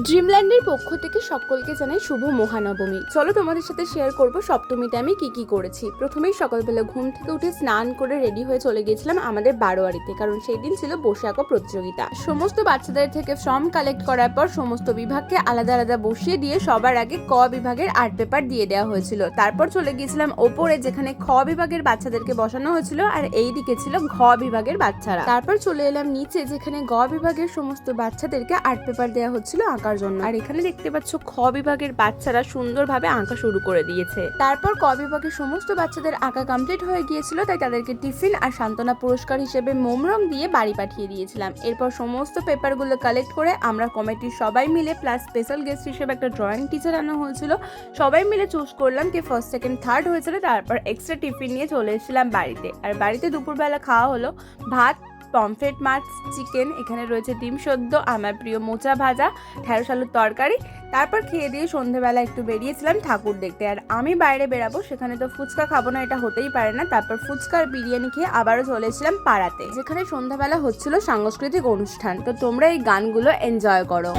ড্রিমল্যান্ডের পক্ষ থেকে সকলকে জানাই শুভ মহানবমী। চলো তোমাদের সাথে শেয়ার করব সপ্তমীতে আমি কি করেছি। প্রথমেই সকালবেলা ঘুম থেকে উঠে স্নান করে রেডি হয়ে চলে গিয়েছিলাম আমাদের বারোয়ারিতে, কারণ সেই দিন ছিল বসে আঁকা প্রতিযোগিতা। সমস্ত বাচ্চাদের থেকে ফর্ম কালেক্ট করার পর সমস্ত বিভাগকে আলাদা আলাদা বসিয়ে দিয়ে সবার আগে ক বিভাগের আর্ট পেপার দিয়ে দেওয়া হয়েছিল। তারপর চলে গিয়েছিলাম ওপরে, যেখানে খ বিভাগের বাচ্চাদেরকে বসানো হয়েছিল আর এই দিকে ছিল ঘ বিভাগের বাচ্চারা। তারপর চলে এলাম নিচে, যেখানে গ বিভাগের সমস্ত বাচ্চাদেরকে আর্ট পেপার দেওয়া হচ্ছিল আঁকার জন্য। আর এখানে দেখতে পাচ্ছ খ বিভাগের বাচ্চারা সুন্দরভাবে আঁকা শুরু করে দিয়েছে। তারপর ক বিভাগের সমস্ত বাচ্চাদের আঁকা কমপ্লিট হয়ে গিয়েছিল, তাই তাদেরকে টিফিন আর সান্ত্বনা পুরস্কার হিসেবে মোম রং দিয়ে বাড়ি পাঠিয়ে দিয়েছিলাম। এরপর সমস্ত পেপারগুলো কালেক্ট করে আমরা কমিটির সবাই মিলে প্লাস স্পেশাল গেস্ট হিসেবে একটা ড্রয়িং টিচার আনা হয়েছিল, সবাই মিলে চুজ করলাম কে ফার্স্ট সেকেন্ড থার্ড হয়েছিল। তারপর এক্সট্রা টিফিন নিয়ে চলে এসেছিলাম বাড়িতে। আর বাড়িতে দুপুরবেলা খাওয়া হলো ভাত, পমফ্রেট মাছ, চিকেন, এখানে রয়েছে ডিম সেদ্ধ, আমার প্রিয় মোচা ভাজা, ঢেঁড়স আলুর তরকারি। তারপর খেয়ে দিয়ে সন্ধ্যেবেলা একটু বেরিয়েছিলাম ঠাকুর দেখতে। আর আমি বাইরে বেরাবো, সেখানে তো ফুচকা খাবো না, এটা হতেই পারে না। তারপর ফুচকা আর বিরিয়ানি খেয়ে আবারও চলে এসেছিলাম পাড়াতে, যেখানে সন্ধ্যাবেলা হচ্ছিল সাংস্কৃতিক অনুষ্ঠান। তো তোমরা এই গানগুলো এনজয় করো।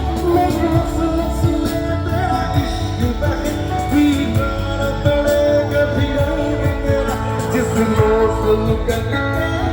Look at me.